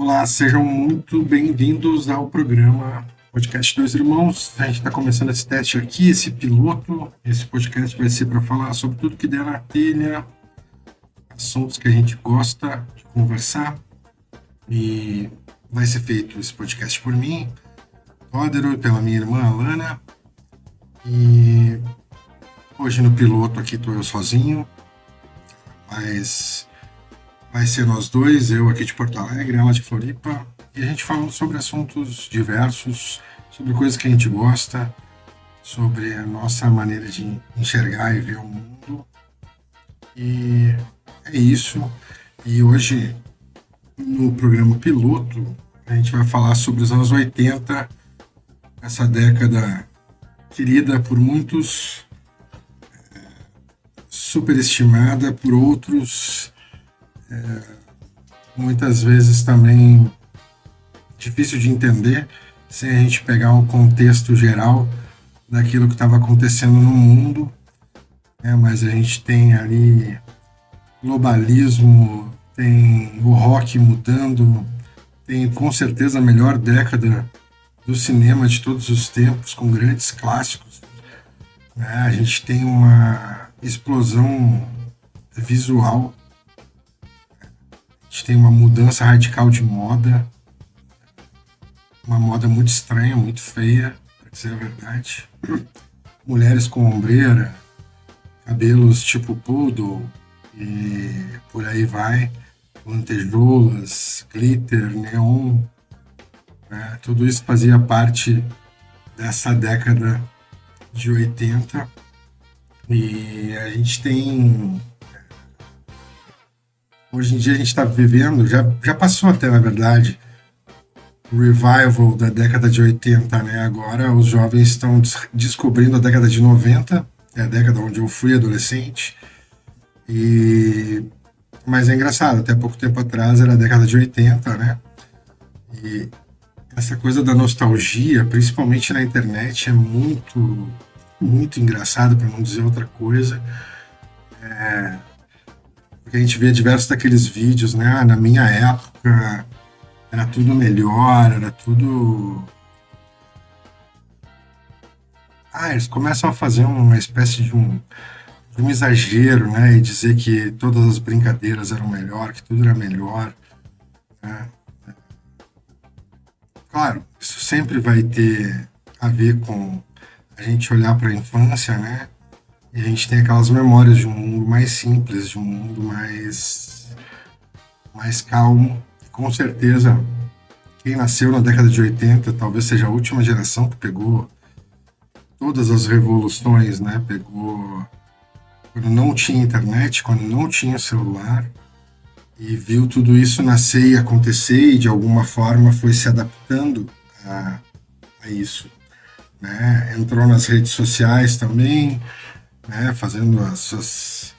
Olá, sejam muito bem-vindos ao programa Podcast Dois Irmãos. A gente está começando esse teste aqui, esse piloto. Esse podcast vai ser para falar sobre tudo que der na telha, assuntos que a gente gosta de conversar. E vai ser feito esse podcast por mim, Ródero, e pela minha irmã Alana. E hoje no piloto aqui estou eu sozinho, mas vai ser nós dois, eu aqui de Porto Alegre, ela de Floripa, e a gente falando sobre assuntos diversos, sobre coisas que a gente gosta, sobre a nossa maneira de enxergar e ver o mundo. E é isso. E hoje, no programa piloto, a gente vai falar sobre os anos 80, essa década querida por muitos, superestimada por outros, muitas vezes também difícil de entender sem a gente pegar o contexto geral daquilo que estava acontecendo no mundo, né? Mas a gente tem ali globalismo, tem o rock mudando, tem com certeza a melhor década do cinema de todos os tempos, com grandes clássicos, né? A gente tem uma explosão visual, a gente tem uma mudança radical de moda, uma moda muito estranha, muito feia, para dizer a verdade. Mulheres com ombreira, cabelos tipo poodle e por aí vai, lantejoulas, glitter, neon, né? Tudo isso fazia parte dessa década de 80 e a gente tem. Hoje em dia a gente está vivendo, já passou até na verdade, o revival da década de 80, né? Agora os jovens estão descobrindo a década de 90, é a década onde eu fui adolescente, e mas é engraçado, até pouco tempo atrás era a década de 80, né? E essa coisa da nostalgia, principalmente na internet, é muito engraçado, para não dizer outra coisa. Porque a gente vê diversos daqueles vídeos, né? Na minha época era tudo melhor, era tudo. Eles começam a fazer uma espécie de um exagero, né? E dizer que todas as brincadeiras eram melhor, que tudo era melhor, né? Claro, isso sempre vai ter a ver com a gente olhar para a infância, né? E a gente tem aquelas memórias de um mundo mais simples, de um mundo mais calmo. Com certeza, quem nasceu na década de 80 talvez seja a última geração que pegou todas as revoluções, né? Pegou quando não tinha internet, quando não tinha celular, e viu tudo isso nascer e acontecer e de alguma forma foi se adaptando a isso, né? Entrou nas redes sociais também, né? Fazendo as suas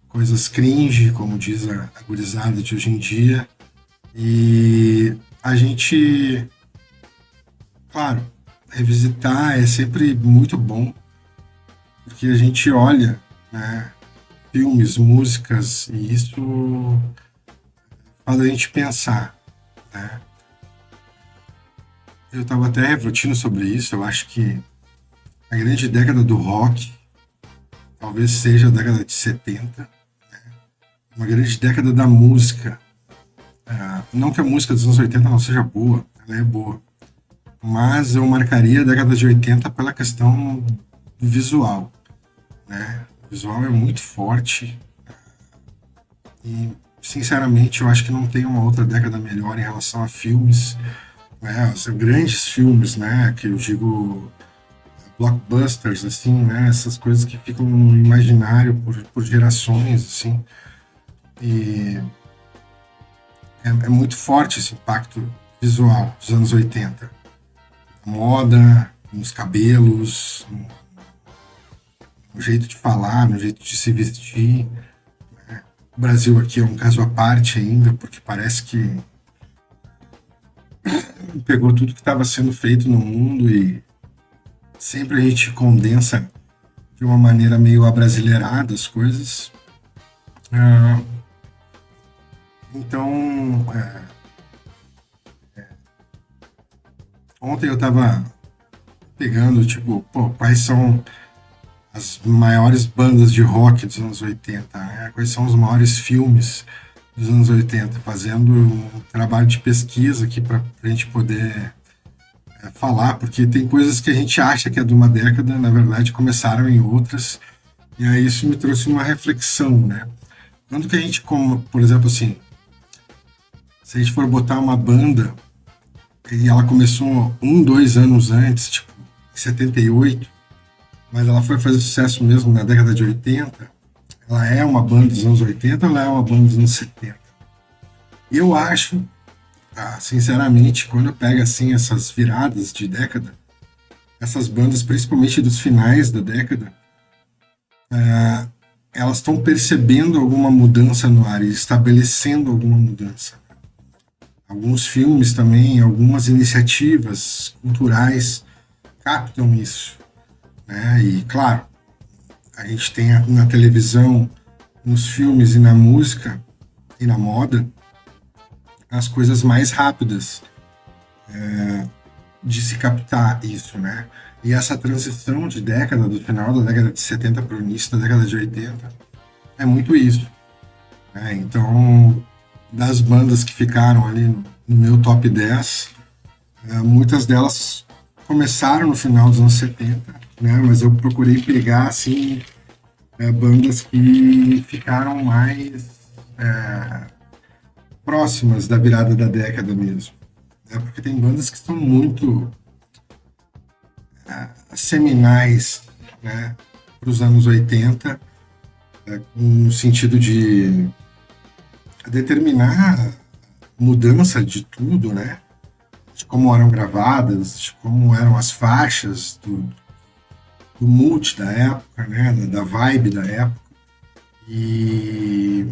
coisas cringe, como diz a gurizada de hoje em dia. E a gente, claro, revisitar é sempre muito bom, porque a gente olha, né, filmes, músicas, e isso faz a gente pensar, né? Eu estava até refletindo sobre isso, eu acho que a grande década do rock talvez seja a década de 70, uma grande década da música. Não que a música dos anos 80 não seja boa, ela é boa, mas eu marcaria a década de 80 pela questão do visual, né? O visual é muito forte e, sinceramente, eu acho que não tem uma outra década melhor em relação a filmes, né? São grandes filmes, né? Que eu digo blockbusters, assim, né? Essas coisas que ficam no imaginário por gerações, assim. E é muito forte esse impacto visual dos anos 80. Na moda, nos cabelos, no jeito de falar, no jeito de se vestir. O Brasil aqui é um caso à parte ainda, porque parece que pegou tudo que estava sendo feito no mundo e sempre a gente condensa de uma maneira meio abrasileirada as coisas. Então, Ontem eu tava pegando, tipo, pô, quais são as maiores bandas de rock dos anos 80, né? Quais são os maiores filmes dos anos 80, fazendo um trabalho de pesquisa aqui para a gente poder falar, porque tem coisas que a gente acha que é de uma década, na verdade começaram em outras, e aí isso me trouxe uma reflexão, né? Quando que a gente, como, por exemplo, assim, se a gente for botar uma banda e ela começou 2 anos antes, tipo, em 78, mas ela foi fazer sucesso mesmo na década de 80, ela é uma banda dos anos 80 ou ela é uma banda dos anos 70? Eu acho, tá, sinceramente, quando eu pego assim essas viradas de década, essas bandas, principalmente dos finais da década, elas estão percebendo alguma mudança no ar e estabelecendo alguma mudança. Alguns filmes também, algumas iniciativas culturais captam isso, né? E claro, a gente tem na televisão, nos filmes e na música e na moda as coisas mais rápidas de se captar isso, né? E essa transição de década, do final da década de 70 para o início da década de 80, é muito isso, né? Então, das bandas que ficaram ali no meu top 10, muitas delas começaram no final dos anos 70, né? Mas eu procurei pegar, assim, bandas que ficaram mais próximas da virada da década mesmo, né? Porque tem bandas que são muito seminais, né, para os anos 80, no sentido de determinar mudança de tudo, né? De como eram gravadas, de como eram as faixas do mood da época, né? Da vibe da época. E,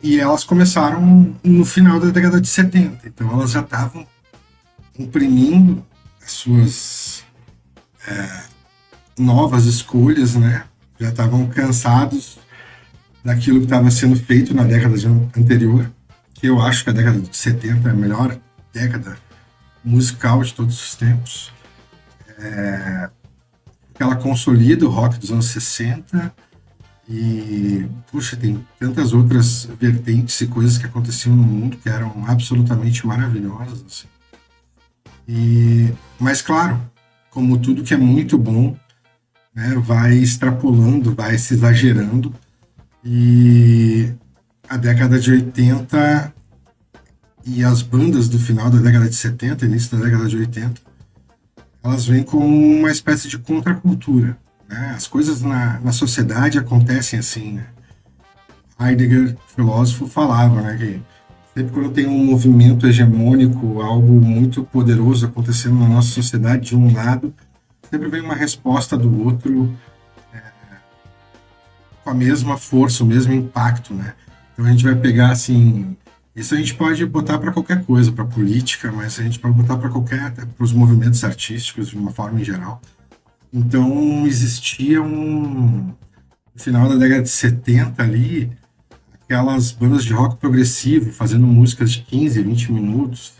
e elas começaram no final da década de 70, então elas já estavam imprimindo as suas novas escolhas, né? Já estavam cansados daquilo que estava sendo feito na década anterior, que eu acho que a década de 70 é a melhor década musical de todos os tempos. Ela consolida o rock dos anos 60 e, puxa, tem tantas outras vertentes e coisas que aconteciam no mundo que eram absolutamente maravilhosas. Assim. Mas, claro, como tudo que é muito bom, né, vai extrapolando, vai se exagerando. E a década de 80 e as bandas do final da década de 70, início da década de 80, elas vêm como uma espécie de contracultura. Né? As coisas na sociedade acontecem assim. Né? Heidegger, filósofo, falava, né, que sempre quando tem um movimento hegemônico, algo muito poderoso acontecendo na nossa sociedade de um lado, sempre vem uma resposta do outro com a mesma força, o mesmo impacto, né? Então a gente vai pegar assim, isso a gente pode botar para qualquer coisa, para política, mas a gente pode botar para para os movimentos artísticos de uma forma em geral. Então existia no final da década de 70 ali, aquelas bandas de rock progressivo fazendo músicas de 15, 20 minutos,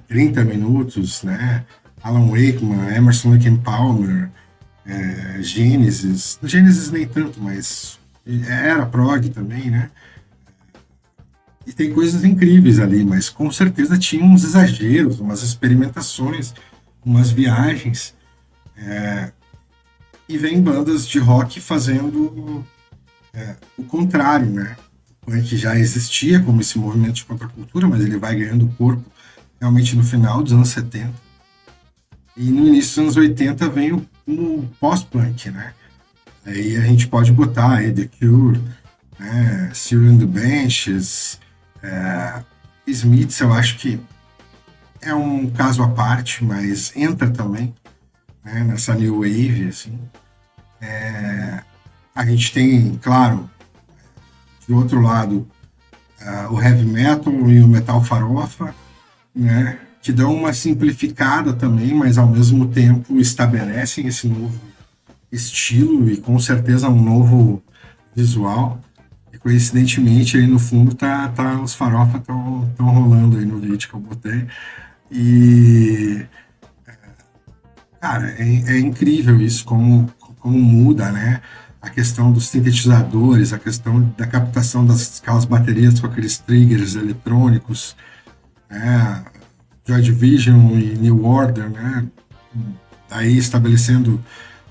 30 minutos, né? Alan Wakeman, Emerson Lake and Palmer, Gênesis. Gênesis nem tanto, mas era prog também, né? E tem coisas incríveis ali, mas com certeza tinha uns exageros, umas experimentações, umas viagens. E vem bandas de rock fazendo o contrário, né? O punk já existia como esse movimento de contracultura, mas ele vai ganhando corpo realmente no final dos anos 70. E no início dos anos 80 vem o pós-punk, né? Aí a gente pode botar aí The Cure, né? Seal and the Benches, Smiths, eu acho que é um caso à parte, mas entra também, né, nessa new wave, assim. A gente tem, claro, do outro lado, o heavy metal e o metal farofa, né, que dão uma simplificada também, mas ao mesmo tempo estabelecem esse novo estilo e com certeza um novo visual. E coincidentemente aí no fundo tá os farofa estão rolando aí no vídeo que eu botei. E, cara, é incrível isso, como muda, né? A questão dos sintetizadores, a questão da captação das aquelas baterias com aqueles triggers eletrônicos, né? Joy Division e New Order, né? Aí estabelecendo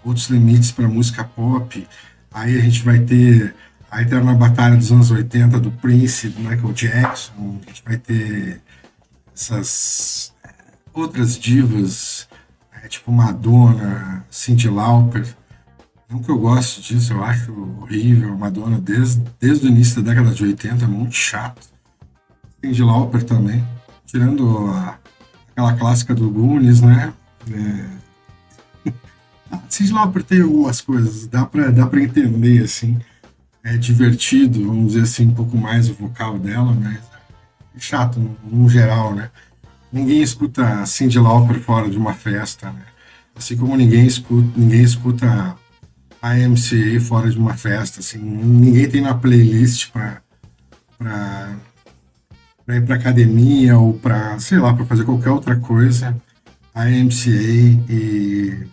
outros limites para música pop. Aí a gente vai ter a eterna batalha dos anos 80 do Prince, do Michael Jackson. A gente vai ter essas outras divas, tipo Madonna, Cyndi Lauper. Não que eu gosto disso, eu acho horrível. Madonna, desde o início da década de 80, é muito chato. Cyndi Lauper também. Tirando aquela clássica do Goonies, né? Cyndi Lauper tem algumas coisas, dá pra entender, assim. É divertido, vamos dizer assim, um pouco mais o vocal dela, mas é chato no geral, né? Ninguém escuta Cyndi Lauper fora de uma festa, né? Assim como ninguém escuta a MCA fora de uma festa, assim, ninguém tem na playlist para ir para academia ou para, sei lá, para fazer qualquer outra coisa. A MCA e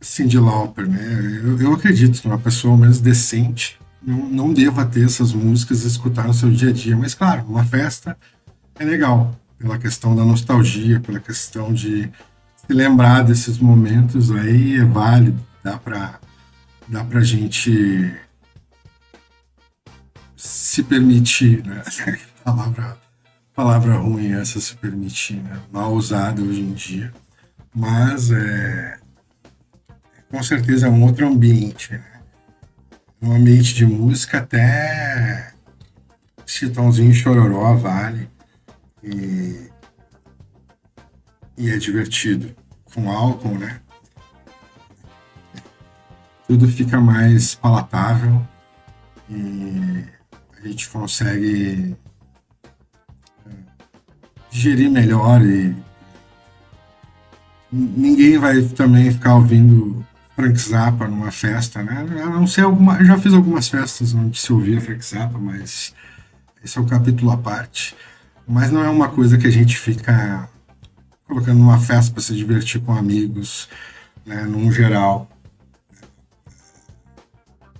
Cyndi Lauper, né? Eu acredito que uma pessoa menos decente não deva ter essas músicas e escutar no seu dia a dia, mas claro, uma festa é legal, pela questão da nostalgia, pela questão de se lembrar desses momentos, aí é válido, dá pra gente se permitir, né? palavra, palavra ruim essa, se permitir, né? Mal usada hoje em dia, mas com certeza é um outro ambiente, né? Um ambiente de música até Chitãozinho e Chororó vale e, e é divertido. Com álcool, né? Tudo fica mais palatável e a gente consegue digerir melhor e ninguém vai também ficar ouvindo Frank Zappa numa festa, né? A não ser alguma, já fiz algumas festas onde se ouvia Frank Zappa, mas esse é um capítulo à parte. Mas não é uma coisa que a gente fica colocando numa festa para se divertir com amigos, né? Num geral,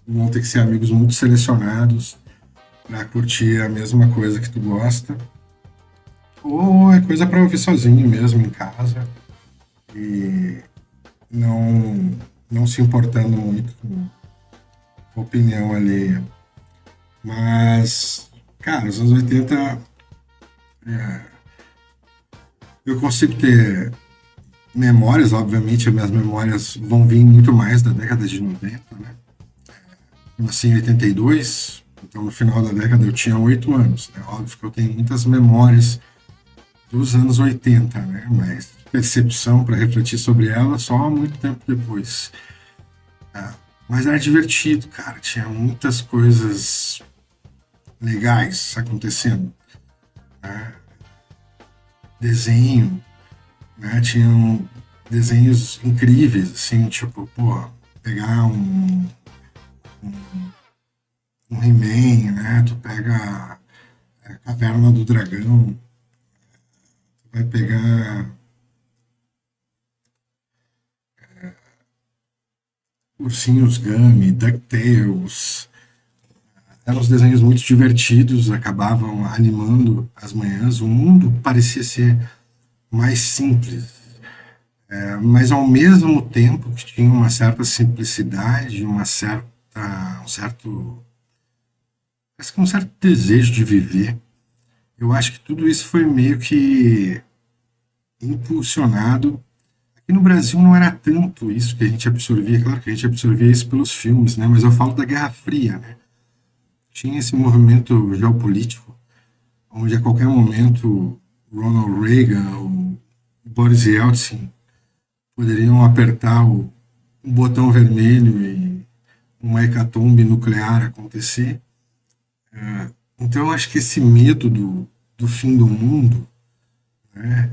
vão ter que ser amigos muito selecionados para curtir a mesma coisa que tu gosta. Ou é coisa para ouvir sozinho mesmo em casa e não, não se importando muito com a opinião alheia. Mas, cara, os anos 80 eu consigo ter memórias, obviamente, as minhas memórias vão vir muito mais da década de 90, né? Eu nasci em 82, então no final da década eu tinha 8 anos, né? Óbvio que eu tenho muitas memórias dos anos 80, né? Mas percepção para refletir sobre ela só há muito tempo depois. Mas era divertido, cara. Tinha muitas coisas legais acontecendo. Desenho, né? Tinham desenhos incríveis, assim, tipo, pô, pegar um He-Man, né? Tu pega a Caverna do Dragão, tu vai pegar Ursinhos Gummy, DuckTales. Eram uns desenhos muito divertidos, acabavam animando as manhãs. O mundo parecia ser mais simples, mas ao mesmo tempo que tinha uma certa simplicidade, um certo, parece que um certo desejo de viver. Eu acho que tudo isso foi meio que impulsionado. Aqui no Brasil não era tanto isso que a gente absorvia, claro que a gente absorvia isso pelos filmes, né? Mas eu falo da Guerra Fria, né? Tinha esse movimento geopolítico, onde a qualquer momento Ronald Reagan ou Boris Yeltsin poderiam apertar o botão vermelho e uma hecatombe nuclear acontecer. Então eu acho que esse medo do fim do mundo, né,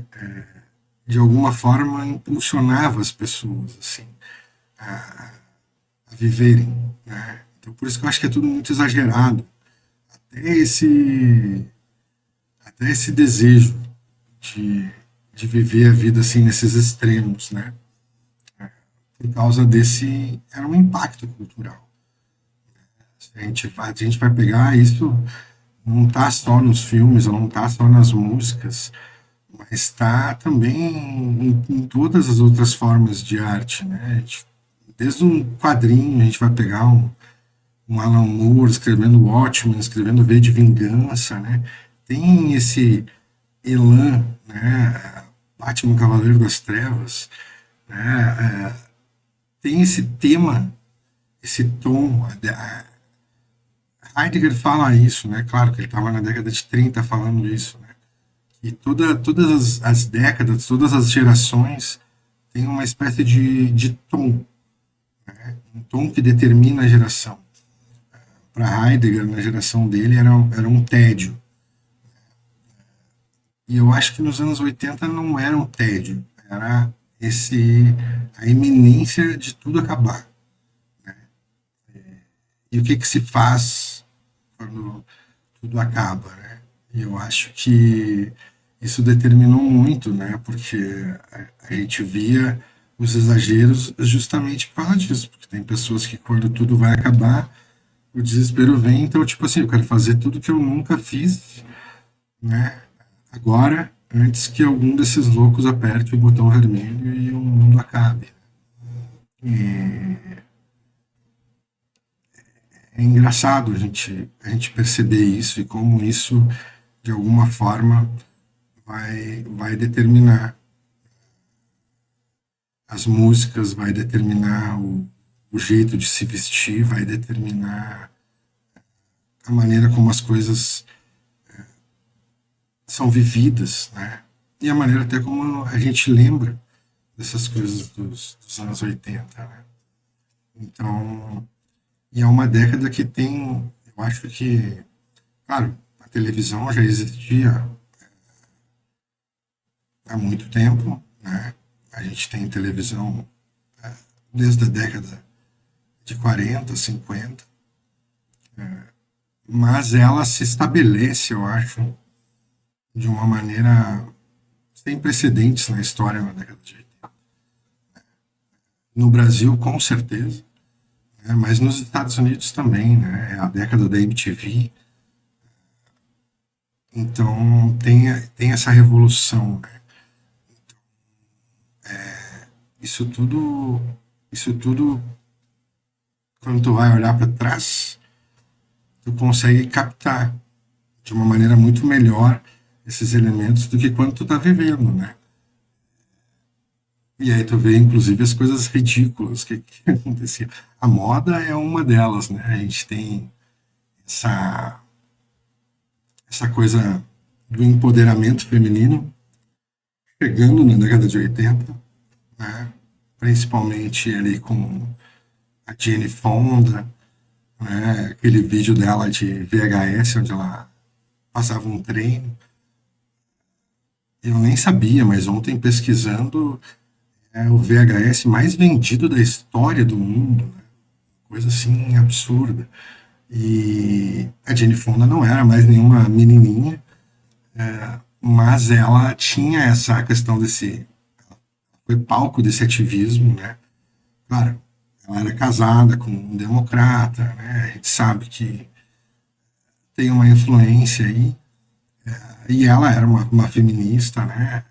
de alguma forma impulsionava as pessoas assim, a viverem. Né? Então por isso que eu acho que é tudo muito exagerado. Até esse, até esse desejo de, de viver a vida assim nesses extremos, né? Por causa desse era um impacto cultural. A gente vai pegar isso, não está só nos filmes, não está só nas músicas, mas está também em todas as outras formas de arte, né? Desde um quadrinho, a gente vai pegar um Alan Moore escrevendo Watchmen, escrevendo V de Vingança, né? Tem esse elan, né? Batman Cavaleiro das Trevas, né? Tem esse tema, esse tom. Heidegger fala isso, né? Claro que ele estava na década de 30 falando isso, né? E todas as décadas, todas as gerações têm uma espécie de tom, né? Um tom que determina a geração. Para Heidegger, na geração dele, era um tédio. E eu acho que nos anos 80 não era um tédio, era a iminência de tudo acabar. E o que que se faz quando tudo acaba, né? E eu acho que isso determinou muito, né? Porque a gente via os exageros justamente por causa disso, porque tem pessoas que quando tudo vai acabar, o desespero vem, então tipo assim, eu quero fazer tudo que eu nunca fiz, né? Agora, antes que algum desses loucos aperte o botão vermelho e o mundo acabe. E é engraçado a gente perceber isso e como isso, de alguma forma, vai determinar as músicas, vai determinar o jeito de se vestir, vai determinar a maneira como as coisas são vividas, né? E a maneira até como a gente lembra dessas coisas dos anos 80, né? Então, e é uma década que tem, eu acho que, claro, a televisão já existia há muito tempo, né? A gente tem televisão desde a década de 40, 50, mas ela se estabelece, eu acho, de uma maneira sem precedentes na história na década de 80. No Brasil, com certeza, né? Mas nos Estados Unidos também, né? É a década da MTV, então tem essa revolução, né? Isso tudo, isso tudo, quando tu vai olhar para trás, tu consegue captar de uma maneira muito melhor esses elementos do que quando tu tá vivendo, né? E aí tu vê, inclusive, as coisas ridículas que acontecia. A moda é uma delas, né? A gente tem essa, essa coisa do empoderamento feminino chegando na década de 80, né? Principalmente ali com a Jane Fonda, né? Aquele vídeo dela de VHS, onde ela passava um treino. Eu nem sabia, mas ontem pesquisando, é o VHS mais vendido da história do mundo, né? Coisa assim absurda. E a Jane Fonda não era mais nenhuma menininha, mas ela tinha essa questão desse, foi palco desse ativismo, né? Claro, ela era casada com um democrata, né? A gente sabe que tem uma influência aí, e ela era uma feminista, né?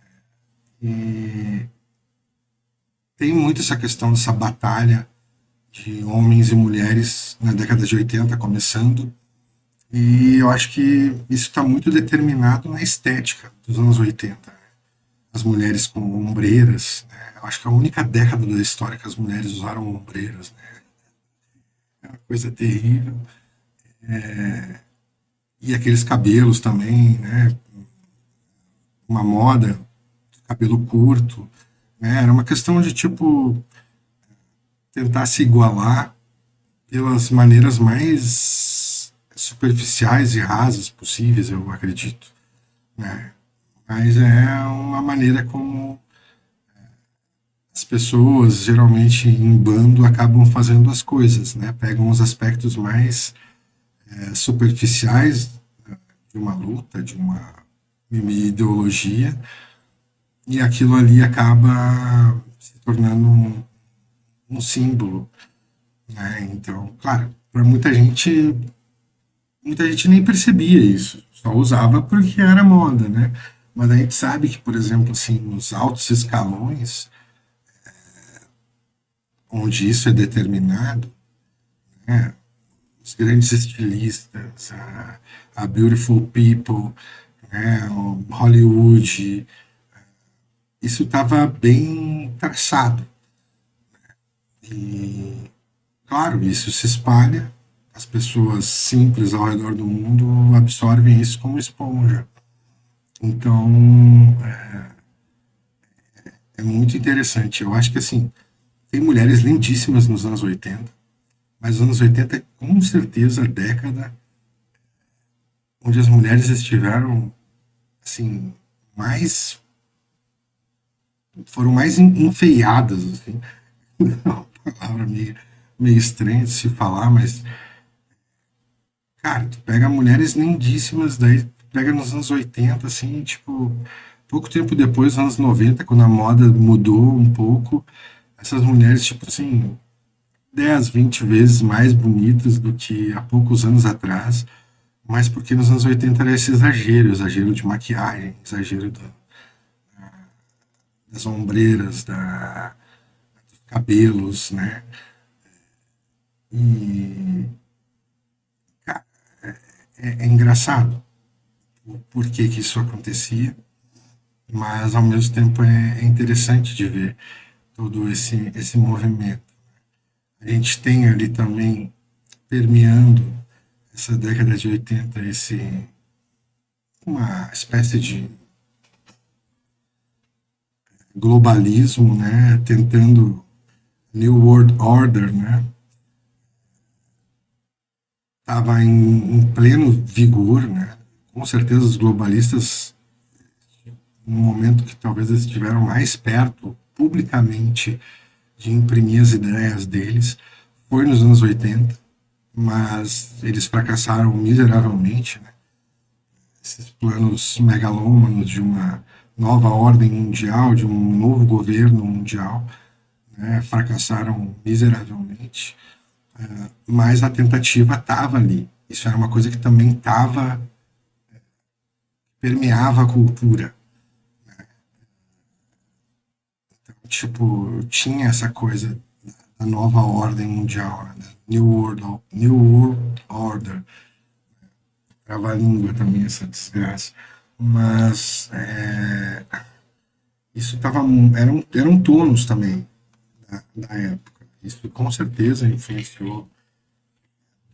E tem muito essa questão dessa batalha de homens e mulheres na década de 80 começando, e eu acho que isso está muito determinado na estética dos anos 80, né? As mulheres com ombreiras, né? Eu acho que é a única década da história que as mulheres usaram ombreiras, né? É uma coisa terrível. E aqueles cabelos também, né? Uma moda, cabelo curto, né? Era uma questão de tipo tentar se igualar pelas maneiras mais superficiais e rasas possíveis, eu acredito, né? Mas é uma maneira como as pessoas, geralmente em bando, acabam fazendo as coisas, né? Pegam os aspectos mais superficiais, né, de uma luta, ideologia, e aquilo ali acaba se tornando um símbolo, né? Então, claro, para muita gente nem percebia isso, só usava porque era moda, né? Mas a gente sabe que, por exemplo, assim, nos altos escalões, onde isso é determinado, né? Os grandes estilistas, a Beautiful People, né? O Hollywood, isso estava bem traçado. E, claro, isso se espalha, as pessoas simples ao redor do mundo absorvem isso como esponja. Então, é muito interessante. Eu acho que, assim, tem mulheres lindíssimas nos anos 80, mas os anos 80 é com certeza a década onde as mulheres estiveram, assim, mais, foram mais enfeiadas, assim. É uma palavra meio estranha de se falar, mas, cara, tu pega mulheres lindíssimas, daí tu pega nos anos 80, assim, tipo, pouco tempo depois, nos anos 90, quando a moda mudou um pouco, essas mulheres, tipo assim, 10, 20 vezes mais bonitas do que há poucos anos atrás, mas porque nos anos 80 era esse exagero, exagero de maquiagem, exagero das ombreiras, dos cabelos, né? E cara, é engraçado por que que isso acontecia, mas ao mesmo tempo é interessante de ver todo esse movimento. A gente tem ali também, permeando essa década de 80, uma espécie de globalismo, né, tentando New World Order, né, estava em pleno vigor, né, com certeza os globalistas, no momento que talvez eles estiveram mais perto, publicamente, de imprimir as ideias deles, foi nos anos 80, mas eles fracassaram miseravelmente, né, esses planos megalômanos de uma nova ordem mundial, de um novo governo mundial, né, fracassaram miseravelmente, mas a tentativa estava ali. Isso era uma coisa que também estava, permeava a cultura. Tipo, tinha essa coisa da nova ordem mundial, né? New World Order. Trava a língua também, essa desgraça. Mas isso tava, eram tonos também da época. Isso com certeza influenciou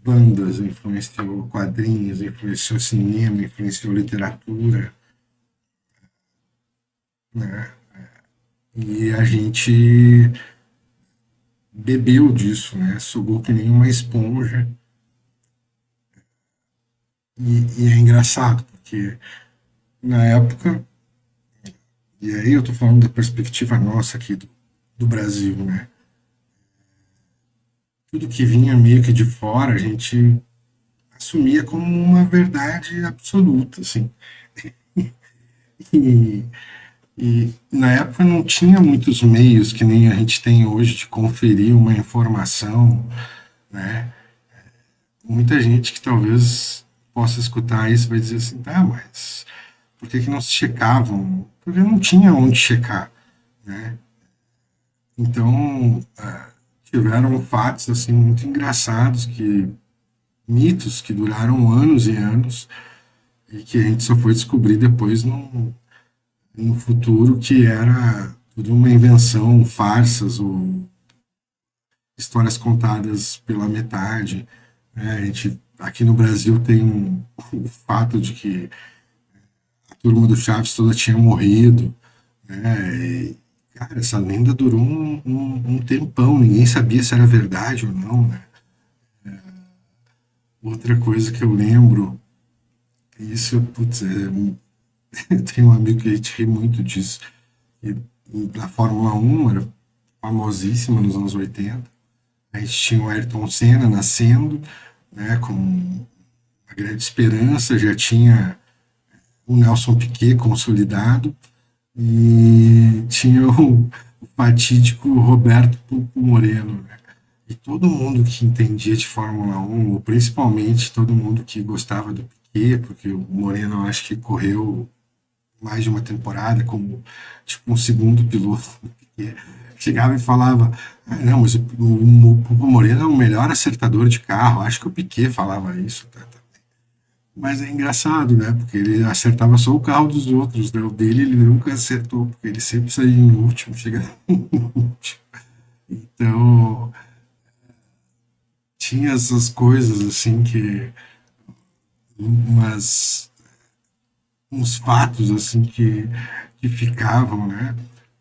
bandas, influenciou quadrinhos, influenciou cinema, influenciou literatura, né? E a gente bebeu disso, né? Sugou que nem uma esponja. E é engraçado, porque na época, e aí eu tô falando da perspectiva nossa aqui do Brasil, né? Tudo que vinha meio que de fora, a gente assumia como uma verdade absoluta, assim. E, e na época não tinha muitos meios que nem a gente tem hoje de conferir uma informação, né? Muita gente que talvez possa escutar isso vai dizer assim, tá, mas por que que não se checavam? Porque não tinha onde checar, né? Então, tiveram fatos assim muito engraçados, que mitos que duraram anos e anos e que a gente só foi descobrir depois no futuro que era tudo uma invenção, farsas ou histórias contadas pela metade, né? A gente aqui no Brasil tem o fato de que a turma do Chaves toda tinha morrido, né? E, cara, essa lenda durou um tempão, ninguém sabia se era verdade ou não, né? Outra coisa que eu lembro, isso, putz, tem um amigo que a gente ri muito disso, e a Fórmula 1 era famosíssima nos anos 80, a gente tinha o Ayrton Senna nascendo, né, com uma grande esperança, já tinha o Nelson Piquet consolidado e tinha o fatídico Roberto Pulpo Moreno, né? E todo mundo que entendia de Fórmula 1, ou principalmente todo mundo que gostava do Piquet, porque o Moreno eu acho que correu mais de uma temporada como tipo um segundo piloto do Piquet, chegava e falava: ah, não, mas o Moreno é o melhor acertador de carro. Acho que o Piquet falava isso, tá? Mas é engraçado, né? Porque ele acertava só o carro dos outros, né? O dele ele nunca acertou, porque ele sempre saía em último, chegava em último. Então, tinha essas coisas assim que umas uns fatos assim que ficavam, né?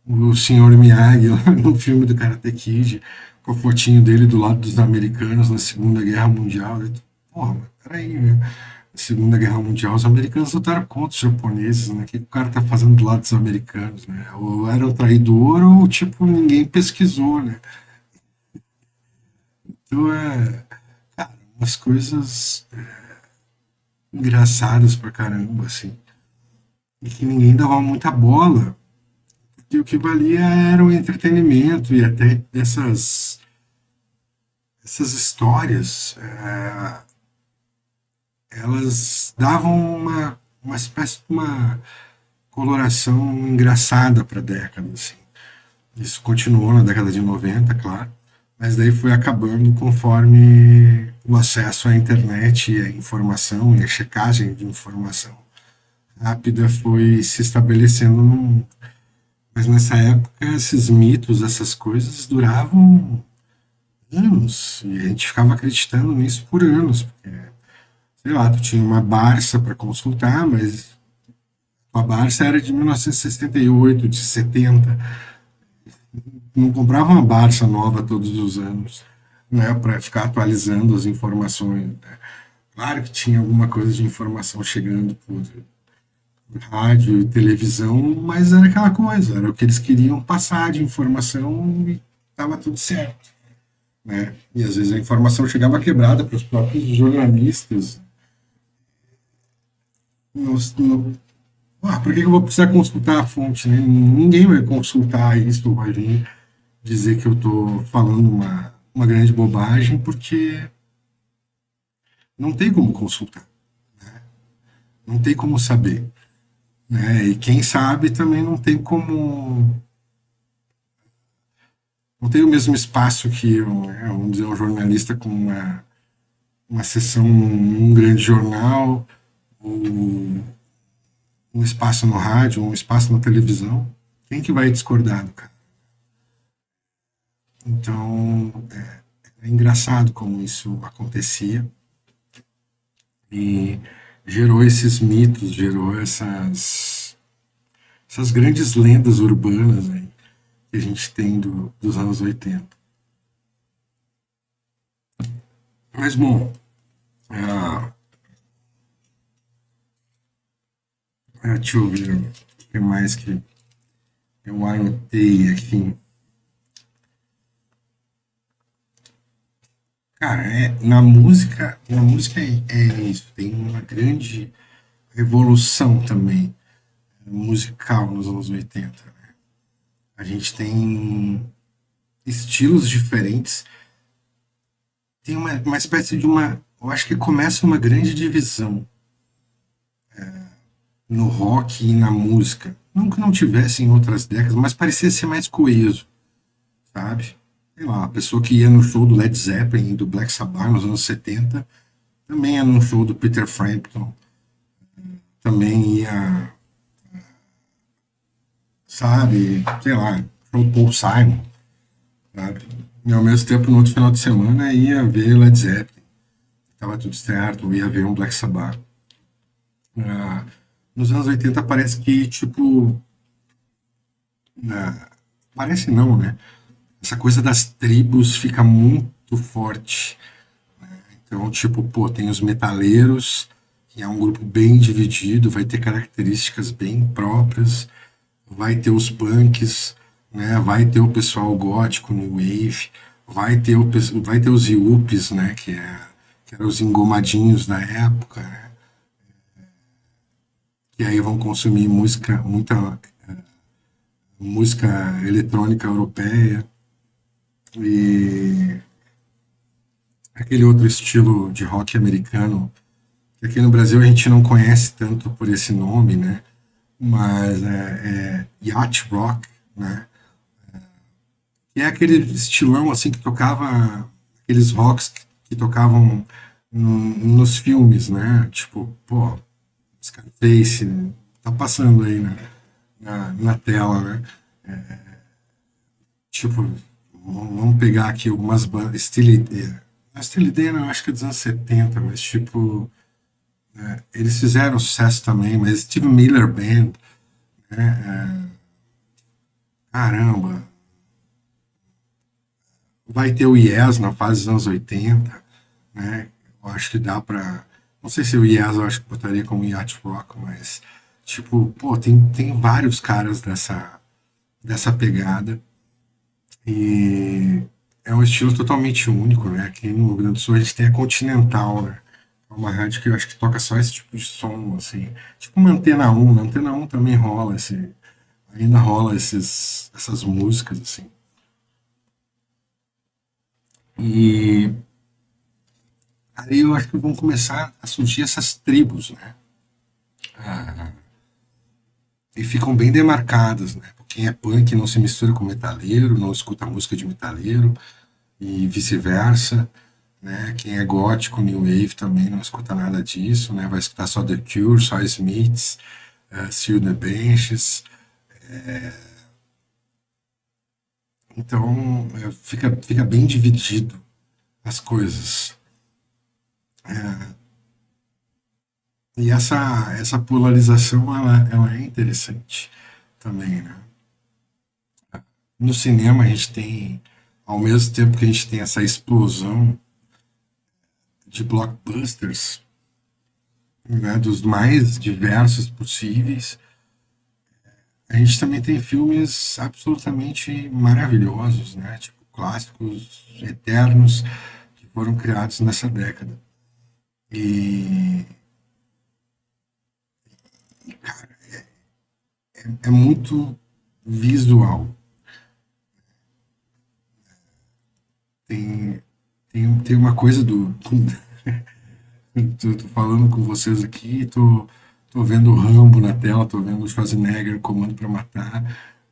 O senhor Miyagi lá no filme do Karate Kid, com a fotinho dele do lado dos americanos na Segunda Guerra Mundial. Eu, porra, mas peraí, né? Na Segunda Guerra Mundial, os americanos lutaram contra os japoneses, né? O que o cara tá fazendo do lado dos americanos, né? Ou era um traidor ou, tipo, ninguém pesquisou, né? Então, cara, umas coisas engraçadas pra caramba, assim, e que ninguém dava muita bola. E o que valia era o entretenimento e até essas histórias, elas davam uma espécie de uma coloração engraçada para a década. Assim. Isso continuou na década de 90, claro, mas daí foi acabando conforme o acesso à internet e à informação e a checagem de informação rápida foi se estabelecendo mas nessa época, esses mitos, essas coisas duravam anos. E a gente ficava acreditando nisso por anos. Porque, sei lá, tu tinha uma Barça para consultar, mas a Barça era de 1968, de 70. Não comprava uma Barça nova todos os anos, né, para ficar atualizando as informações. Né? Claro que tinha alguma coisa de informação chegando por rádio e televisão, mas era aquela coisa, era o que eles queriam passar de informação e estava tudo certo. Né? E às vezes a informação chegava quebrada para os próprios jornalistas. Por que eu vou precisar consultar a fonte? Né? Ninguém vai consultar isso, vai vir dizer que eu estou falando uma grande bobagem, porque não tem como consultar, não tem como saber. Né? E quem sabe também não tem como. Não tem o mesmo espaço que vamos dizer, um jornalista com uma sessão num grande jornal, ou um espaço no rádio, um espaço na televisão. Quem que vai discordar do cara? Então, é engraçado como isso acontecia e gerou esses mitos, gerou essas grandes lendas urbanas aí que a gente tem dos anos 80. Mas, bom, ah, deixa eu ver o que mais que eu anotei aqui. Cara, na música é isso, tem uma grande revolução também musical nos anos 80. Né? A gente tem estilos diferentes, tem uma espécie de uma. Eu acho que começa uma grande divisão no rock e na música. Não que não tivesse em outras décadas, mas parecia ser mais coeso, sabe? Sei lá, a pessoa que ia no show do Led Zeppelin, do Black Sabbath nos anos 70, também ia no show do Peter Frampton, também ia, sabe, sei lá, show do Paul Simon, sabe? E ao mesmo tempo, no outro final de semana, ia ver Led Zeppelin, tava tudo certo, ia ver um Black Sabbath. Ah, nos anos 80 parece que, tipo, parece não, né? Essa coisa das tribos fica muito forte. Então, tipo, pô, tem os metaleiros, que é um grupo bem dividido, vai ter características bem próprias, vai ter os punks, né? Vai ter o pessoal gótico, new wave, vai ter os yuppies, né? Que, que eram os engomadinhos da época, né? que aí vão consumir música, muita música eletrônica europeia e aquele outro estilo de rock americano, que aqui no Brasil a gente não conhece tanto por esse nome, né? Mas é yacht rock, né? E é aquele estilão assim que tocava aqueles rocks que tocavam nos filmes, né? Tipo, pô, Scarface, tá passando aí na tela, né? Tipo, vamos pegar aqui algumas bandas, Steely Dan. A Steely Dan eu acho que é dos anos 70, mas tipo, eles fizeram sucesso também, mas Steve Miller Band, caramba, vai ter o Yes na fase dos anos 80, né? Eu acho que dá pra. Não sei se o Yes eu acho que botaria como yacht rock, mas tipo, pô, tem vários caras dessa pegada e é um estilo totalmente único, né? Aqui no Rio Grande do Sul a gente tem a Continental, né? É uma rádio que eu acho que toca só esse tipo de som, assim. Tipo uma Antena 1, na Antena 1 também rola ainda rola essas músicas, assim. E aí eu acho que vão começar a surgir essas tribos, né? E ficam bem demarcadas, né? Quem é punk não se mistura com metaleiro, não escuta música de metaleiro e vice-versa, né? Quem é gótico, new wave também não escuta nada disso, né? Vai escutar só The Cure, só Smiths, Seal the Benches. Então fica bem dividido as coisas. E essa polarização ela é interessante também, né? No cinema a gente tem, ao mesmo tempo que a gente tem essa explosão de blockbusters, né, dos mais diversos possíveis, a gente também tem filmes absolutamente maravilhosos, né, tipo clássicos eternos que foram criados nessa década. E, cara, é muito visual. Tem, tem uma coisa do. Tô falando com vocês aqui, tô vendo o Rambo na tela, tô vendo o Schwarzenegger Comando para Matar,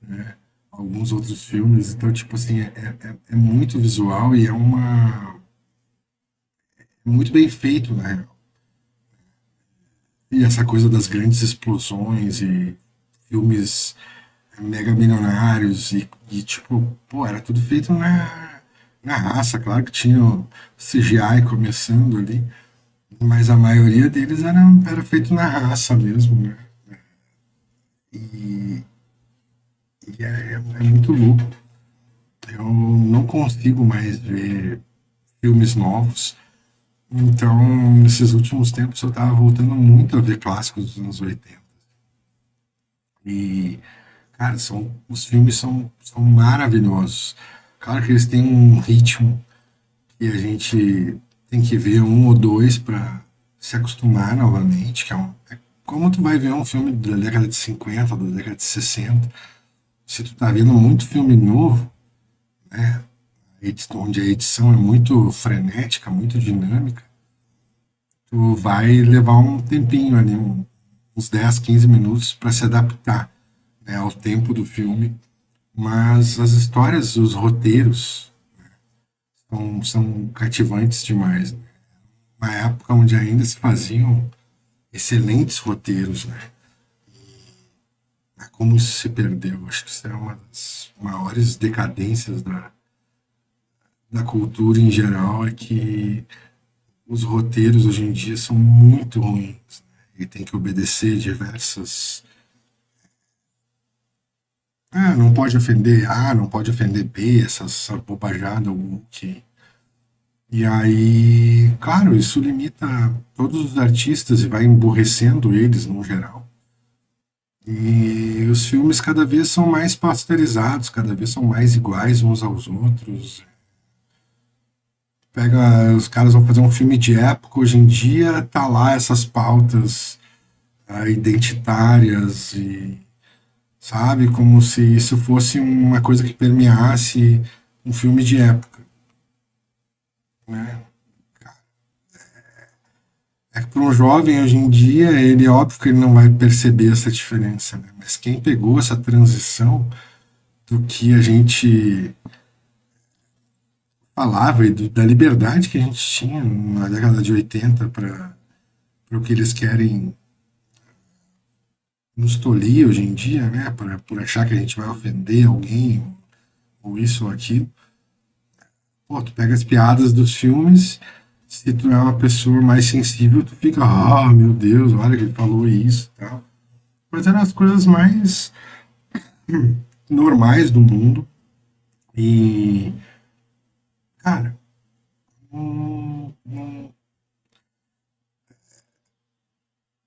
né? Alguns outros filmes. Então, tipo assim, é muito visual e é muito bem feito, né? E essa coisa das grandes explosões e filmes mega milionários tipo, pô, era tudo feito na raça. Claro que tinha o CGI começando ali, mas a maioria deles era feito na raça mesmo, né? E, é muito louco. Eu não consigo mais ver filmes novos. Então, nesses últimos tempos, eu estava voltando muito a ver clássicos dos anos 80. E, cara, os filmes são maravilhosos. Claro que eles têm um ritmo e a gente tem que ver um ou dois para se acostumar novamente, que é como tu vai ver um filme da década de 50, da década de 60. Se tu tá vendo muito filme novo, né, onde a edição é muito frenética, muito dinâmica, tu vai levar um tempinho ali, uns 10, 15 minutos para se adaptar, né, ao tempo do filme. Mas as histórias, os roteiros são cativantes demais, né? Uma época onde ainda se faziam excelentes roteiros, né? Como isso se perdeu. Acho que isso é uma das maiores decadências da cultura em geral, é que os roteiros hoje em dia são muito ruins, né? E tem que obedecer diversas. Ah, não pode ofender A, não pode ofender B, essa bobajada que. E aí, claro, isso limita todos os artistas e vai emburrecendo eles no geral. E os filmes cada vez são mais pasteurizados, cada vez são mais iguais uns aos outros. Pega, os caras vão fazer um filme de época, hoje em dia tá lá essas pautas identitárias e, sabe, como se isso fosse uma coisa que permeasse um filme de época, né? É que para um jovem hoje em dia, ele é óbvio que ele não vai perceber essa diferença, né? Mas quem pegou essa transição do que a gente falava e da liberdade que a gente tinha na década de 80 para o que eles querem nos tolir hoje em dia, né? Por achar que a gente vai ofender alguém ou isso ou aquilo. Pô, tu pega as piadas dos filmes, se tu é uma pessoa mais sensível, tu fica, ah, meu Deus, olha que ele falou isso e tal. Mas eram as coisas mais normais do mundo. E, cara, não,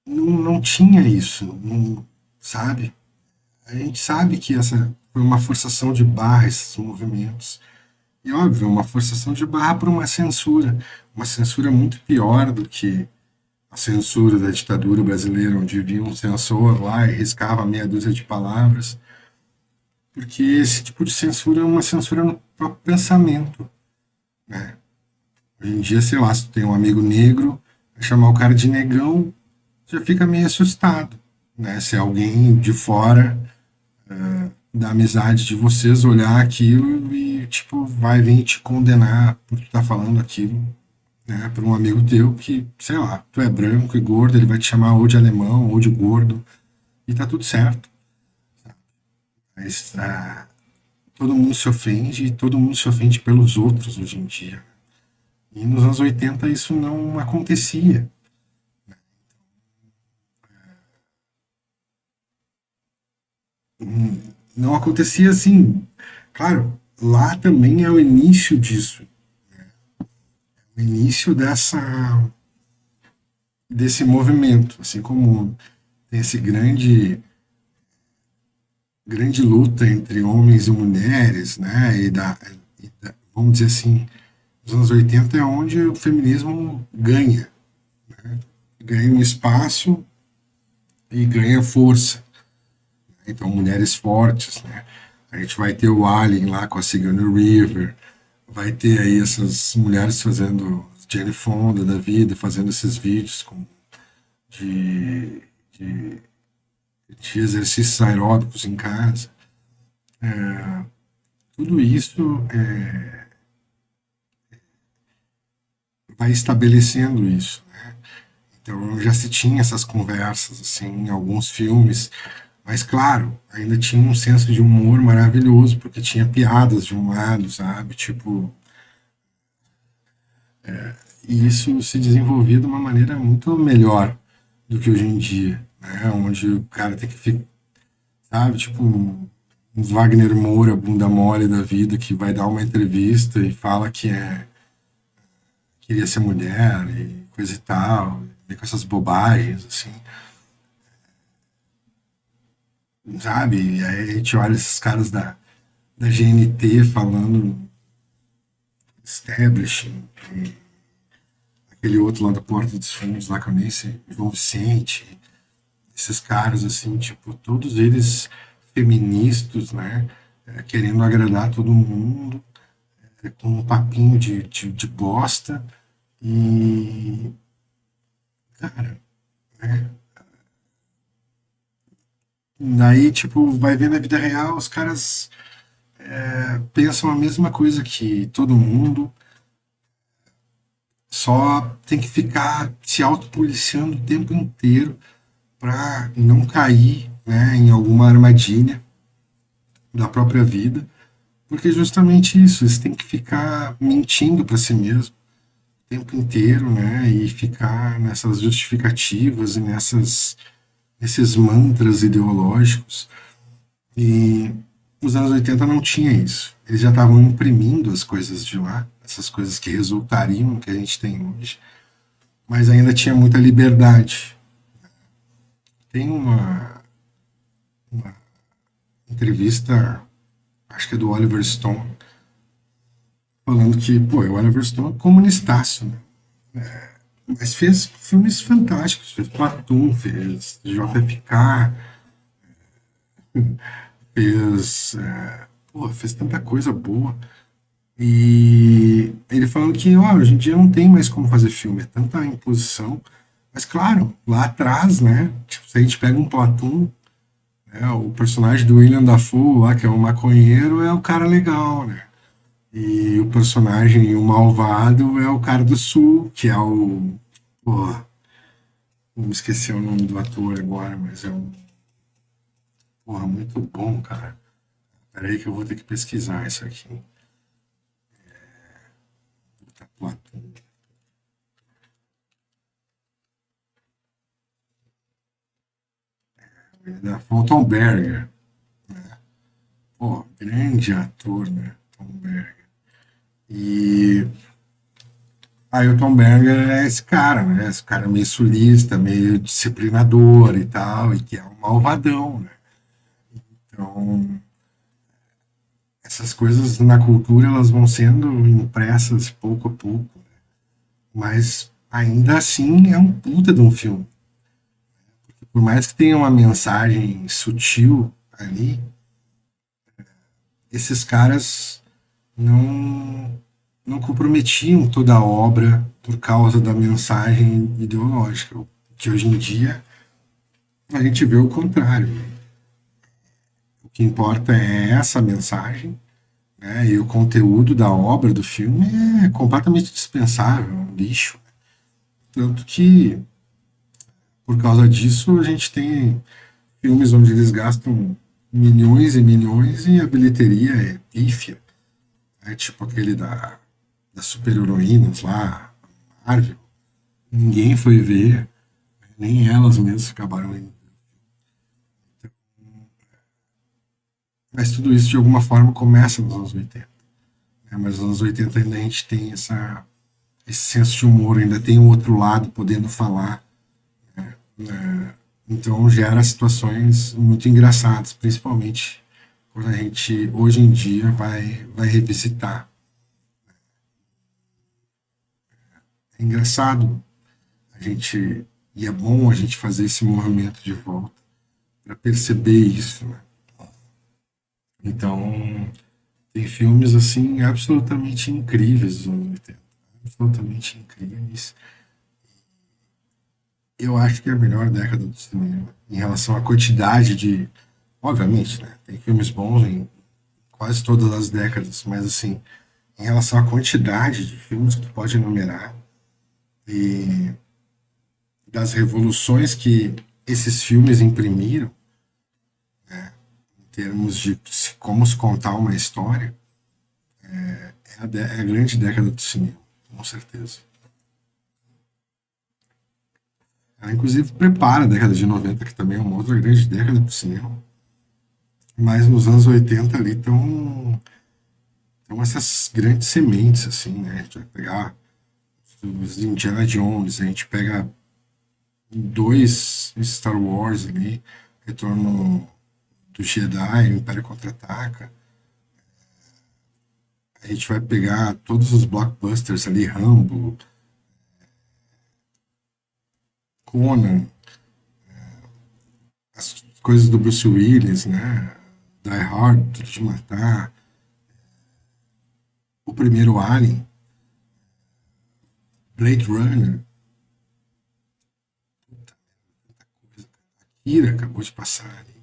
não tinha isso, não, sabe? A gente sabe que essa foi uma forçação de barra, esses movimentos. E, óbvio, uma forçação de barra para uma censura muito pior do que a censura da ditadura brasileira, onde vinha um censor lá e riscava meia dúzia de palavras, porque esse tipo de censura é uma censura no próprio pensamento, né? Hoje em dia, sei lá, se tu tem um amigo negro, chamar o cara de negão, já fica meio assustado, né? Se alguém de fora da amizade de vocês olhar aquilo e, tipo, vai vir te condenar por tu estar falando aquilo, né? Para um amigo teu que, sei lá, tu é branco e gordo, ele vai te chamar ou de alemão ou de gordo e tá tudo certo. Mas todo mundo se ofende e todo mundo se ofende pelos outros hoje em dia. E nos anos 80 isso não acontecia. Não acontecia assim. Claro, lá também é o início disso, o início desse movimento, assim como tem esse grande luta entre homens e mulheres, né? Vamos dizer assim, nos anos 80 é onde o feminismo ganha um espaço e ganha força. Então, mulheres fortes, né? A gente vai ter o Alien lá com a Sigourney Weaver, vai ter aí essas mulheres fazendo Jane Fonda da vida, fazendo esses vídeos de, de, de exercícios aeróbicos em casa. Tudo isso vai estabelecendo isso, né? Então já se tinha essas conversas assim em alguns filmes, mas claro, ainda tinha um senso de humor maravilhoso porque tinha piadas de um lado, sabe? Tipo, e isso se desenvolvia de uma maneira muito melhor do que hoje em dia, né? Onde o cara tem que ficar, sabe? Tipo, um Wagner Moura, bunda mole da vida, que vai dar uma entrevista e fala que queria ser mulher e coisa e tal, e com essas bobagens, assim, sabe? E aí a gente olha esses caras da GNT falando establishing, e aquele outro lá da Porta dos Fundos, lá que eu nem sei, João Vicente, esses caras, assim, tipo, todos eles feministas, né? Querendo agradar todo mundo, com um papinho de bosta. E, cara, né? Daí, tipo, vai ver na vida real, os caras pensam a mesma coisa que todo mundo, só tem que ficar se autopoliciando o tempo inteiro para não cair, né, em alguma armadilha da própria vida, porque é justamente isso, eles têm que ficar mentindo para si mesmo o tempo inteiro, né, e ficar nessas justificativas e nesses mantras ideológicos. E nos anos 80 não tinha isso. Eles já estavam imprimindo as coisas de lá, essas coisas que resultariam no que a gente tem hoje, mas ainda tinha muita liberdade. Tem uma entrevista, acho que é do Oliver Stone, falando que, pô, o Oliver Stone é comunistaço, né? Mas fez filmes fantásticos, fez Platoon, fez JFK, fez, pô, fez tanta coisa boa. E ele falando que, ó, hoje em dia não tem mais como fazer filme, é tanta imposição. Mas claro, lá atrás, né? Tipo, se a gente pega um Platoon, né, o personagem do William Dafoe lá, que é um maconheiro, é o cara legal, né? E o personagem, o malvado, é o cara do sul, que é o. Pô, não esqueci o nome do ator agora, mas é um. Porra, muito bom, cara. Peraí que eu vou ter que pesquisar isso aqui. Platoon. Foi o Tom Berger. Pô, grande ator, né? Tom Berger. E aí o Tom Berger é esse cara, né? Esse cara meio sulista, meio disciplinador e tal, e que é um malvadão, né? Então, essas coisas na cultura elas vão sendo impressas pouco a pouco, mas ainda assim é um puta de um filme. Por mais que tenha uma mensagem sutil ali, esses caras não não comprometiam toda a obra por causa da mensagem ideológica, que hoje em dia a gente vê o contrário. O que importa é essa mensagem, né? E o conteúdo da obra, do filme, é completamente dispensável, é um lixo. Tanto que, por causa disso, a gente tem filmes onde eles gastam milhões e milhões e a bilheteria é pífia. É tipo aquele das super-heroínas lá, Marvel. Ninguém foi ver, nem elas mesmas acabaram indo. Mas tudo isso, de alguma forma, começa nos anos 80. Né? Mas nos anos 80 ainda a gente tem esse senso de humor, ainda tem o outro lado podendo falar. Né? Então gera situações muito engraçadas, principalmente quando a gente, hoje em dia, vai revisitar. É engraçado a gente, e é bom a gente fazer esse movimento de volta para perceber isso. Né? Então, tem filmes assim absolutamente incríveis dos anos 80. Absolutamente incríveis. Eu acho que é a melhor década do cinema em relação à quantidade de. Obviamente, né? Tem filmes bons em quase todas as décadas, mas assim, em relação à quantidade de filmes que tu pode enumerar e das revoluções que esses filmes imprimiram, em termos de como se contar uma história, é a grande década do cinema, com certeza. Ela, inclusive, prepara a década de 90, que também é uma outra grande década do cinema. Mas nos anos 80 ali estão essas grandes sementes, assim, né? A gente vai pegar os Indiana Jones, a gente pega dois Star Wars ali, Retorno do Jedi, o Império Contra-Ataca. A gente vai pegar todos os blockbusters ali, Rambo, Conan, as coisas do Bruce Willis, né? Die Hard, Tudo de Matar, o primeiro Alien, Blade Runner, Ira acabou de passar ali.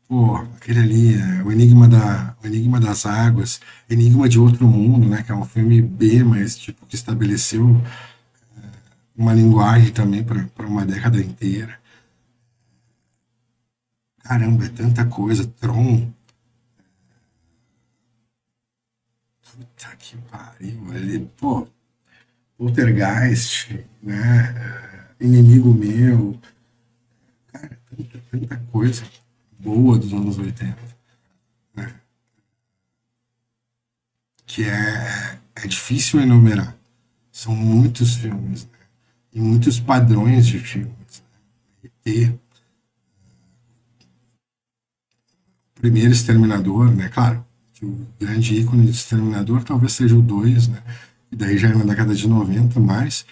Pô, aquele ali, o Enigma das Águas, Enigma de Outro Mundo, né? Que é um filme B, mas tipo que estabeleceu uma linguagem também para uma década inteira. Caramba, é tanta coisa. Tron, puta que pariu. Ele, pô, Poltergeist, né? Inimigo Meu, tanta coisa boa dos anos 80, né? Que é difícil enumerar. São muitos filmes, né? E muitos padrões de filmes. Né? E o primeiro Exterminador, né? Claro, que o grande ícone do Exterminador talvez seja o 2, né? e daí já é na década de 90, mas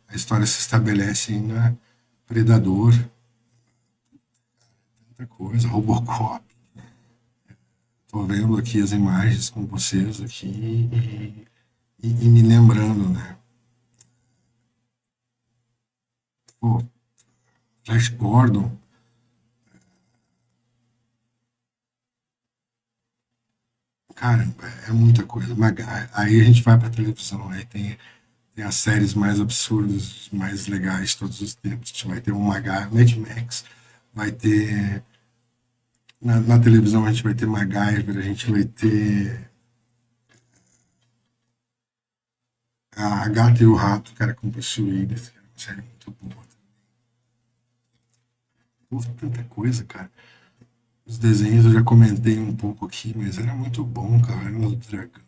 a história se estabelece ainda Predador, muita coisa, Robocop. Tô vendo aqui as imagens com vocês aqui e me lembrando, né? Pô, Flash Gordon, caramba, é muita coisa. Aí a gente vai pra televisão, aí tem as séries mais absurdas, mais legais de todos os tempos. A gente vai ter um Mad Max, vai ter. Na televisão a gente vai ter MacGyver, a gente vai ter a Gata e o Rato, cara, com Bruce Willis, que é uma série muito boa. Pô, tanta coisa, cara. Os desenhos eu já comentei um pouco aqui, mas era muito bom, Caverna do Dragão.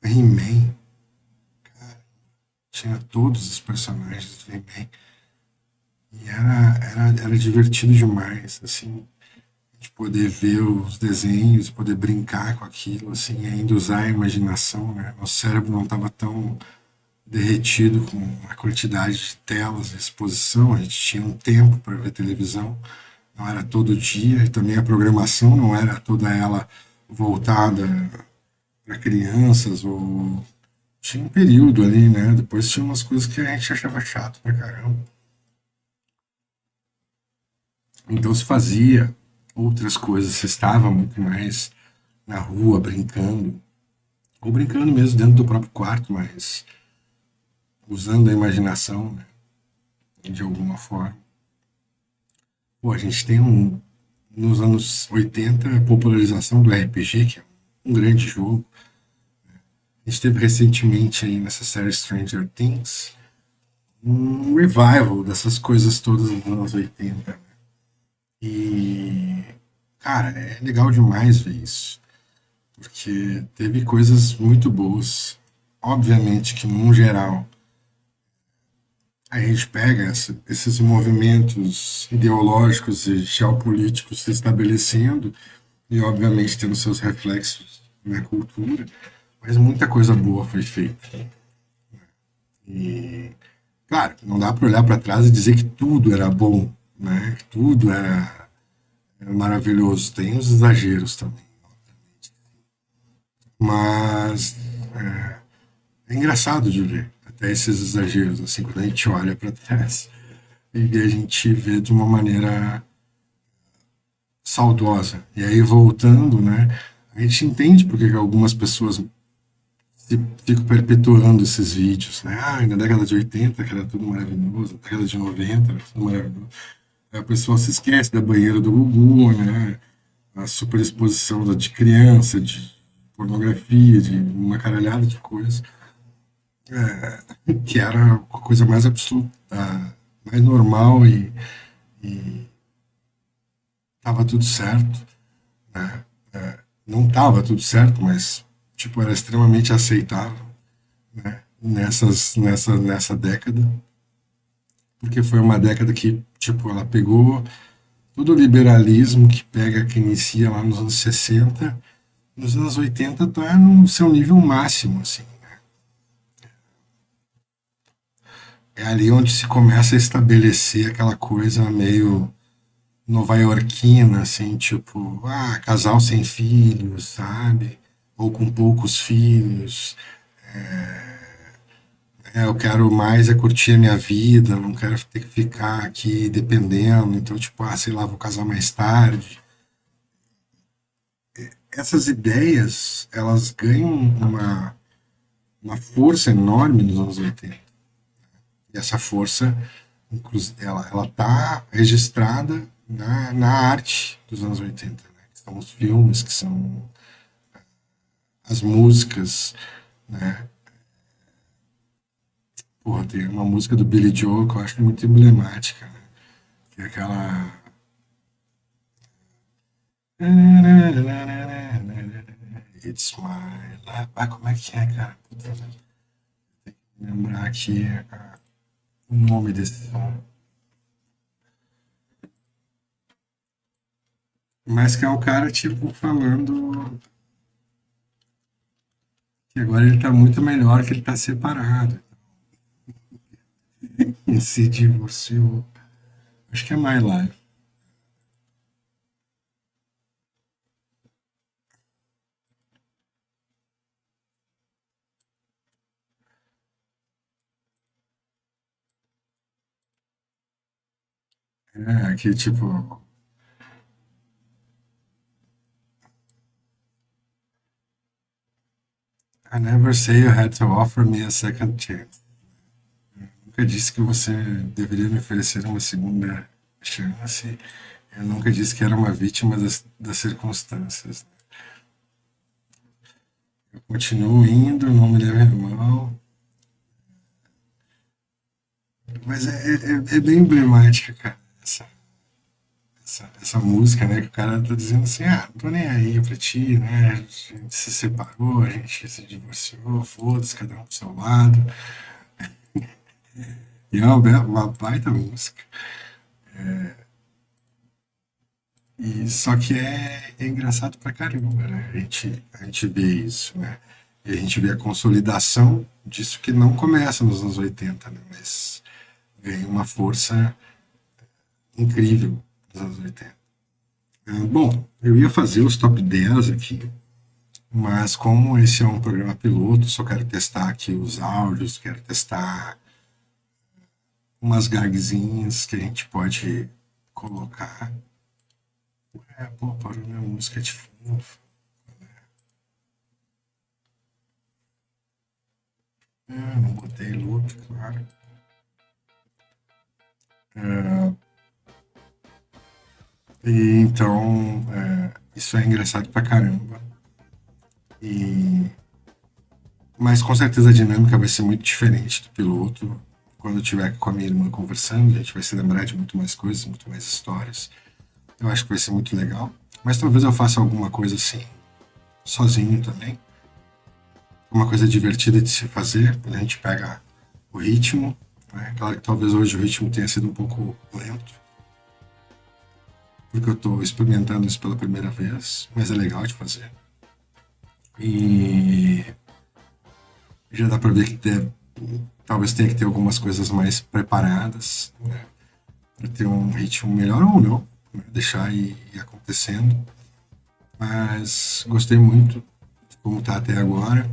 He-Man, tinha todos os personagens do He-Man. E era divertido demais, assim, de poder ver os desenhos, poder brincar com aquilo, assim, e ainda usar a imaginação, né? Nosso cérebro não estava tão derretido com a quantidade de telas, exposição, a gente tinha um tempo para ver televisão, não era todo dia, e também a programação não era toda ela voltada para crianças, ou tinha um período ali, né? Depois tinha umas coisas que a gente achava chato pra caramba. Então se fazia outras coisas, se estava muito mais na rua brincando, ou brincando mesmo dentro do próprio quarto, mas usando a imaginação, né, de alguma forma. Pô, a gente tem nos anos 80 a popularização do RPG, que é um grande jogo. A gente teve recentemente aí nessa série Stranger Things um revival dessas coisas todas dos anos 80. E, cara, é legal demais ver isso, porque teve coisas muito boas. Obviamente que, num geral, a gente pega esses movimentos ideológicos e geopolíticos se estabelecendo e, obviamente, tendo seus reflexos na cultura, mas muita coisa boa foi feita. E, claro, não dá para olhar para trás e dizer que tudo era bom, né? Que tudo era maravilhoso. Tem os exageros também. Mas é engraçado de ver até esses exageros, assim, quando a gente olha para trás e a gente vê de uma maneira saudosa. E aí, voltando, né, a gente entende porque que algumas pessoas ficam perpetuando esses vídeos, né? Ah, na década de 80 que era tudo maravilhoso, na década de 90 era tudo maravilhoso. Aí a pessoa se esquece da banheira do Gugu, né? A superexposição de criança, de pornografia, de uma caralhada de coisas, que era a coisa mais absoluta, mais normal e tava tudo certo, né? Não tava tudo certo, mas tipo era extremamente aceitável, né? Nessa década, porque foi uma década que tipo ela pegou todo o liberalismo que inicia lá nos anos 60, nos anos 80 tá no seu nível máximo, assim. É ali onde se começa a estabelecer aquela coisa meio nova-iorquina, assim, tipo, casal sem filhos, sabe? Ou com poucos filhos. Eu quero mais curtir a minha vida, não quero ter que ficar aqui dependendo. Então, tipo, sei lá, vou casar mais tarde. Essas ideias, elas ganham uma força enorme nos anos 80. E essa força, ela tá registrada na arte dos anos 80, né? Que são os filmes, que são as músicas, né? Porra, tem uma música do Billy Joel que eu acho muito emblemática, né? Que é aquela. It's my life. Como é que é, cara? Puta, lembrar aqui o nome desse som. Mas que é o cara, tipo, falando E agora ele tá muito melhor que ele tá separado. E se divorciou. Acho que é My Life. É, que tipo, I never say you had to offer me a second chance. Nunca disse que você deveria me oferecer uma segunda chance. Eu nunca disse que era uma vítima das circunstâncias. Eu continuo indo, não me leve a mal. Mas é bem emblemática, cara, essa música, né? Que o cara tá dizendo assim, ah, não tô nem aí pra ti, né? A gente se separou, a gente se divorciou, foda-se, cada um pro seu lado. E é uma baita música. E só que é engraçado pra caramba, né? A gente vê isso, né? E a gente vê a consolidação disso que não começa nos anos 80, né? Mas ganha uma força incrível nos anos 80. Bom, eu ia fazer os top 10 aqui, mas como esse é um programa piloto, só quero testar aqui os áudios, quero testar umas gagzinhas que a gente pode colocar. Pô, parou minha música de fundo. Não botei loop, claro. E então, isso é engraçado pra caramba. E, mas com certeza a dinâmica vai ser muito diferente do piloto. Quando eu estiver com a minha irmã conversando, a gente vai se lembrar de muito mais coisas, muito mais histórias. Eu acho que vai ser muito legal. Mas talvez eu faça alguma coisa assim, sozinho também. Uma coisa divertida de se fazer, quando a gente pega o ritmo. Né? Claro que talvez hoje o ritmo tenha sido um pouco lento, porque eu estou experimentando isso pela primeira vez, mas é legal de fazer. E já dá para ver que talvez tenha que ter algumas coisas mais preparadas, né? Para ter um ritmo melhor ou não, né? Deixar ir acontecendo. Mas gostei muito de como tá até agora.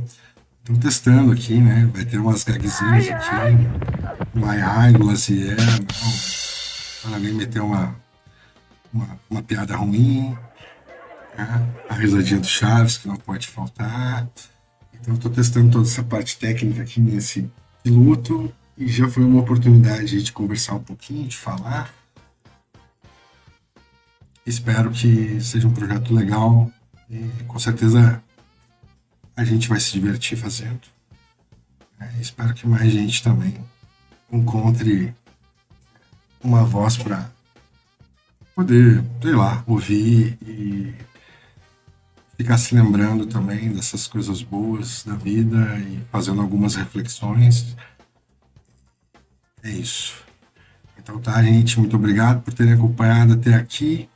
Estou testando aqui, né? Vai ter umas gagzinhas aqui. My Eye, Glacier, não. Quando alguém meter uma piada ruim, né? A risadinha do Chaves, que não pode faltar. Então, estou testando toda essa parte técnica aqui nesse piloto e já foi uma oportunidade de conversar um pouquinho, de falar. Espero que seja um projeto legal e com certeza a gente vai se divertir fazendo. Né? Espero que mais gente também encontre uma voz para poder, sei lá, ouvir e ficar se lembrando também dessas coisas boas da vida e fazendo algumas reflexões. É isso. Então tá, gente, muito obrigado por terem acompanhado até aqui,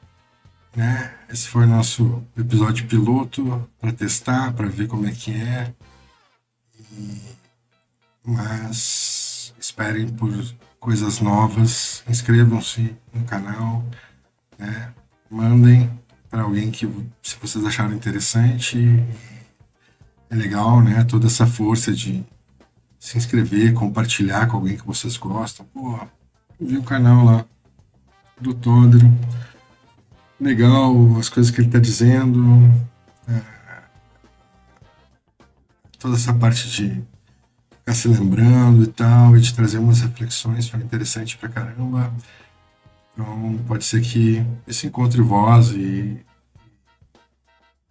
né? Esse foi o nosso episódio piloto para testar, para ver como é que é. Mas esperem por coisas novas, inscrevam-se no canal, né? Mandem para alguém que, se vocês acharem interessante, é legal, né? Toda essa força de se inscrever, compartilhar com alguém que vocês gostam. Pô, vi o canal lá do Tondro, legal as coisas que ele está dizendo, toda essa parte de ficar se lembrando e tal, e de trazer umas reflexões, foi interessante pra caramba. Então, pode ser que isso encontre voz e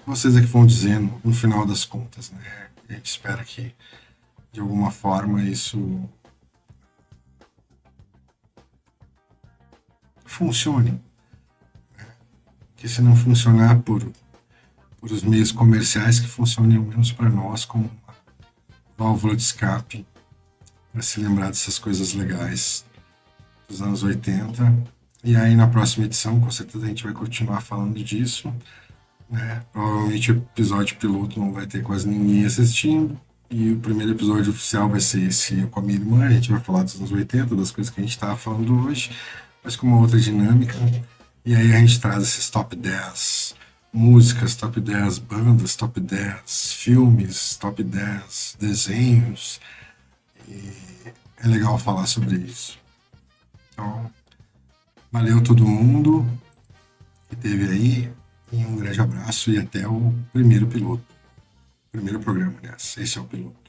vocês é que vão dizendo no final das contas, né? A gente espera que, de alguma forma, isso funcione. Que se não funcionar por os meios comerciais, que funcione ao menos para nós como uma válvula de escape para se lembrar dessas coisas legais dos anos 80. E aí na próxima edição, com certeza a gente vai continuar falando disso, né? Provavelmente o episódio piloto não vai ter quase ninguém assistindo, E o primeiro episódio oficial vai ser esse Eu com a minha irmã. A gente vai falar dos anos 80, das coisas que a gente estava falando hoje, mas com uma outra dinâmica. E aí a gente traz esses top 10 músicas, top 10 bandas, top 10 filmes, top 10 desenhos. E é legal falar sobre isso. Então, valeu todo mundo que esteve aí. E um grande abraço e até o primeiro piloto. Primeiro programa, aliás. Esse é o piloto.